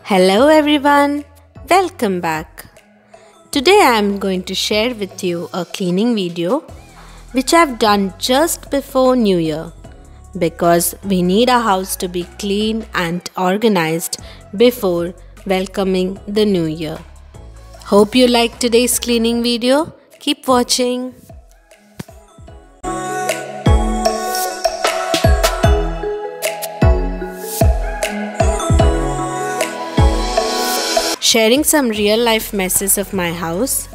Hello everyone, welcome back. Today I am going to share with you a cleaning video which I have done just before New Year because we need our house to be clean and organized before welcoming the New Year. Hope you like today's cleaning video. Keep watching. Sharing some real life messes of my house.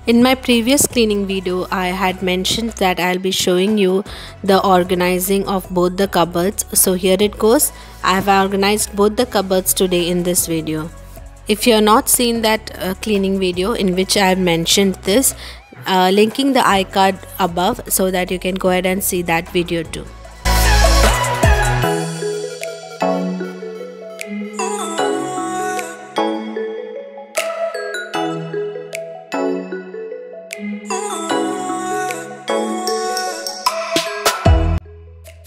In my previous cleaning video, I had mentioned that I'll be showing you the organizing of both the cupboards. So here it goes. I have organized both the cupboards today in this video. If you have not seen that cleaning video in which I have mentioned this, linking the iCard above so that you can go ahead and see that video too.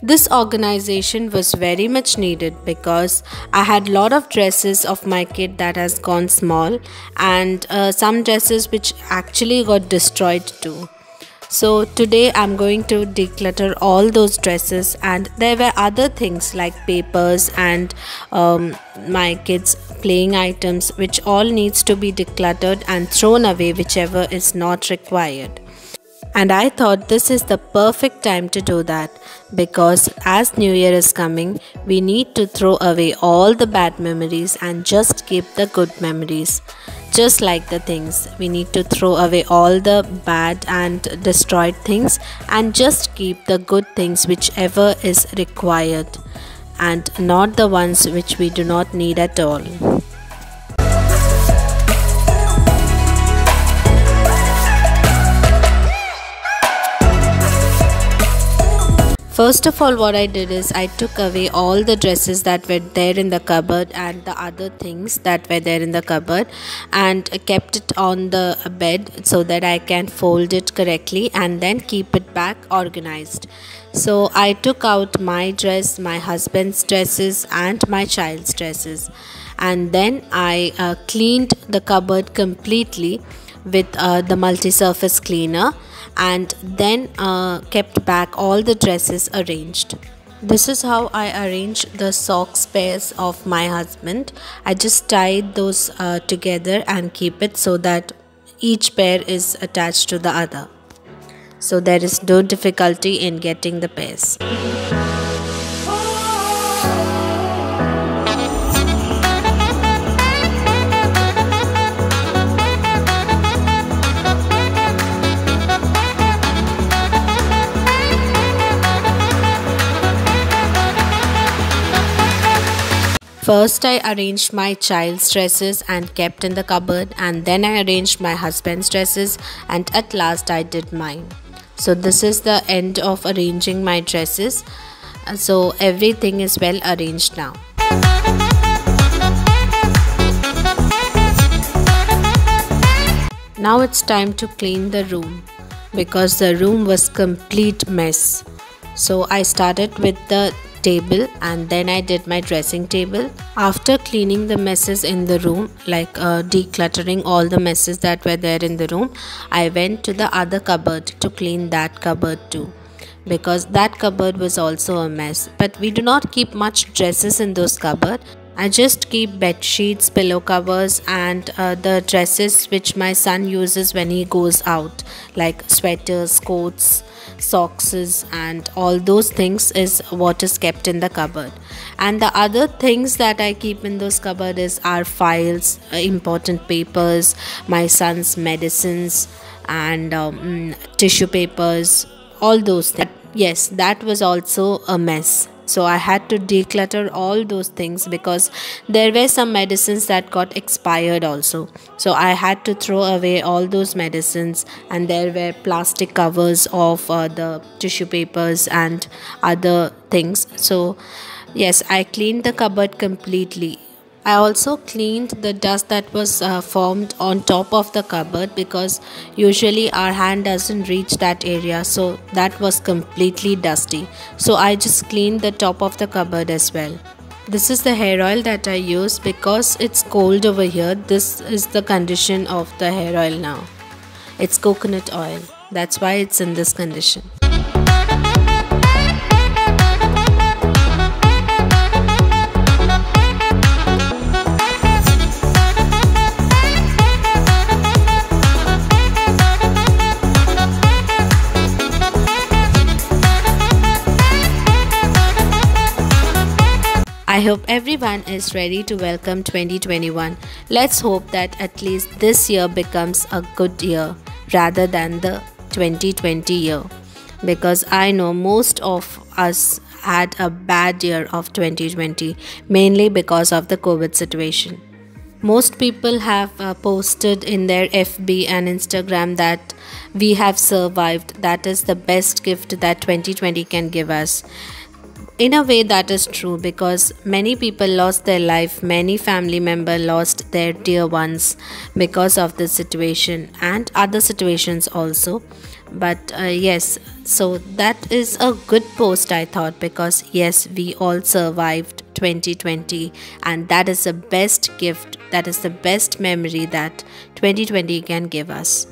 This organization was very much needed because I had lot of dresses of my kid that has gone small and some dresses which actually got destroyed too. So today I'm going to declutter all those dresses, and there were other things like papers and my kids' playing items which all needs to be decluttered and thrown away whichever is not required. And I thought this is the perfect time to do that because as New Year is coming, we need to throw away all the bad memories and just keep the good memories. Just like the things, we need to throw away all the bad and destroyed things and just keep the good things whichever is required and not the ones which we do not need at all. First of all, what I did is I took away all the dresses that were there in the cupboard and the other things that were there in the cupboard and kept it on the bed so that I can fold it correctly and then keep it back organized. So I took out my dress, my husband's dresses and my child's dresses, and then I cleaned the cupboard completely with the multi-surface cleaner, and then kept back all the dresses arranged. This is how I arranged the socks pairs of my husband. I just tied those together and keep it so that each pair is attached to the other. So there is no difficulty in getting the pairs. First I arranged my child's dresses and kept in the cupboard, and then I arranged my husband's dresses, and at last I did mine. So this is the end of arranging my dresses. So everything is well arranged now. Now it's time to clean the room because the room was complete mess. So I started with the table and then I did my dressing table. After cleaning the messes in the room, like decluttering all the messes that were there in the room, I went to the other cupboard to clean that cupboard too because that cupboard was also a mess. But we do not keep much dresses in those cupboards. I just keep bed sheets, pillow covers and the dresses which my son uses when he goes out, like sweaters, coats, socks and all those things is what is kept in the cupboard. And the other things that I keep in those cupboard is our files, important papers, my son's medicines and tissue papers, all those things. Yes, that was also a mess. So I had to declutter all those things because there were some medicines that got expired also. So I had to throw away all those medicines, and there were plastic covers of the tissue papers and other things. So yes, I cleaned the cupboard completely. I also cleaned the dust that was formed on top of the cupboard because usually our hand doesn't reach that area, so that was completely dusty. So I just cleaned the top of the cupboard as well. This is the hair oil that I use because it's cold over here. This is the condition of the hair oil now. It's coconut oil. That's why it's in this condition. I hope everyone is ready to welcome 2021. Let's hope that at least this year becomes a good year rather than the 2020 year, because I know most of us had a bad year of 2020, mainly because of the COVID situation. Most people have posted in their FB and Instagram that we have survived. That is the best gift that 2020 can give us. In a way, that is true, because many people lost their life, many family members lost their dear ones because of this situation and other situations also. But yes, so that is a good post, I thought, because yes, we all survived 2020, and that is the best gift, that is the best memory that 2020 can give us.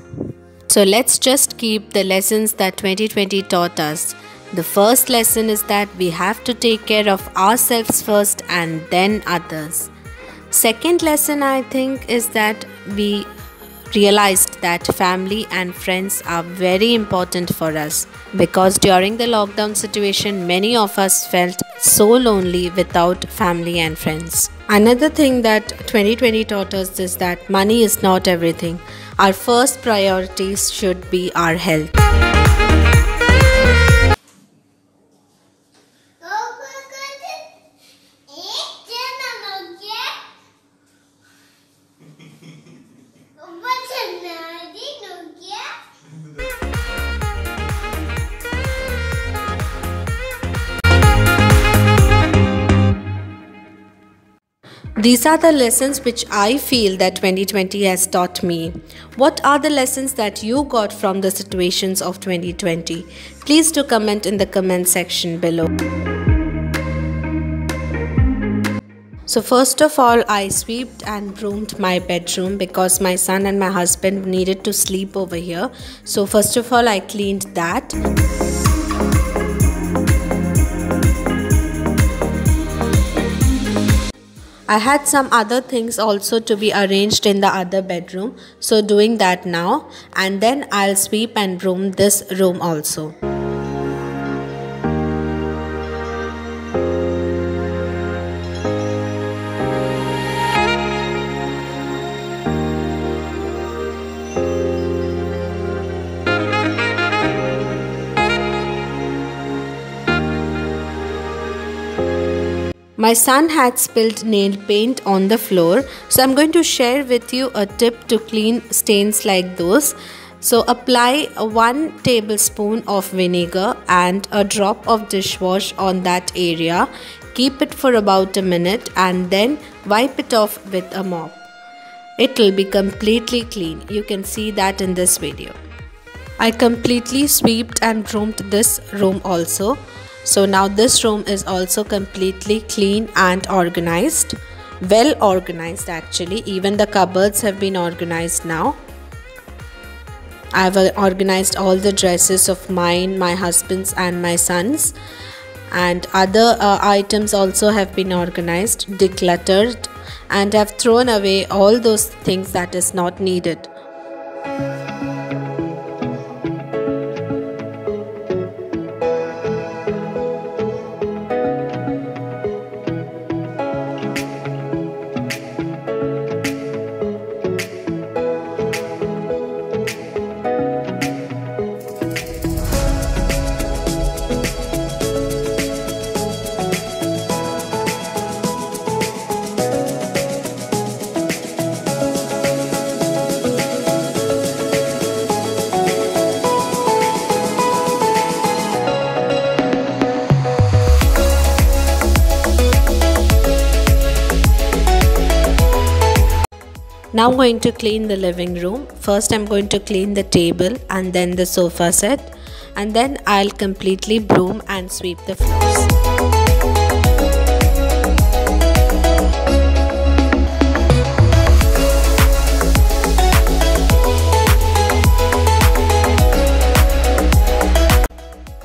So let's just keep the lessons that 2020 taught us. The first lesson is that we have to take care of ourselves first and then others. Second lesson, I think, is that we realized that family and friends are very important for us, because during the lockdown situation, many of us felt so lonely without family and friends. Another thing that 2020 taught us is that money is not everything. Our first priorities should be our health. These are the lessons which I feel that 2020 has taught me. What are the lessons that you got from the situations of 2020? Please do comment in the comment section below. So first of all, I swept and broomed my bedroom because my son and my husband needed to sleep over here. So first of all, I cleaned that. I had some other things also to be arranged in the other bedroom, so doing that now, and then I'll sweep and broom this room also. My son had spilled nail paint on the floor, so I'm going to share with you a tip to clean stains like those. So apply 1 tablespoon of vinegar and a drop of dishwash on that area. Keep it for about a minute and then wipe it off with a mop. It will be completely clean. You can see that in this video. I completely swept and broomed this room also. So now this room is also completely clean and organized. Well organized actually. Even the cupboards have been organized now. I have organized all the dresses of mine, my husband's and my son's. And other items also have been organized, decluttered, and have thrown away all those things that is not needed. Now I'm going to clean the living room. First I'm going to clean the table and then the sofa set, and then I'll completely broom and sweep the floors.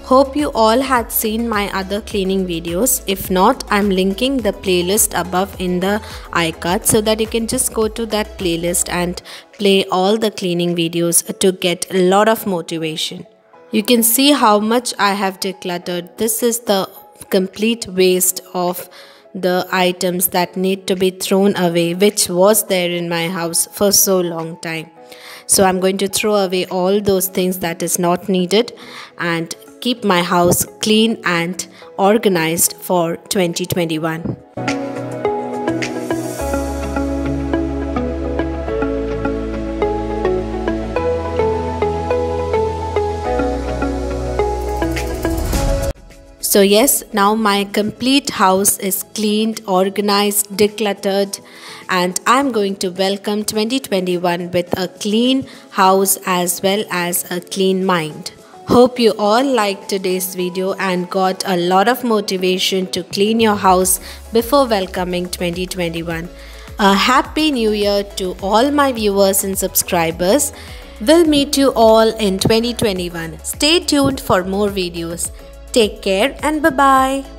Hope you all had seen my other cleaning videos. If not, I'm linking the playlist above in the iCard so that you can just go to that playlist and play all the cleaning videos to get a lot of motivation. You can see how much I have decluttered. This is the complete waste of the items that need to be thrown away, which was there in my house for so long time. So I'm going to throw away all those things that is not needed and keep my house clean and organized for 2021. So yes, now my complete house is cleaned, organized, decluttered, and I'm going to welcome 2021 with a clean house as well as a clean mind. Hope you all liked today's video and got a lot of motivation to clean your house before welcoming 2021. A happy new year to all my viewers and subscribers. We'll meet you all in 2021. Stay tuned for more videos. Take care and bye-bye.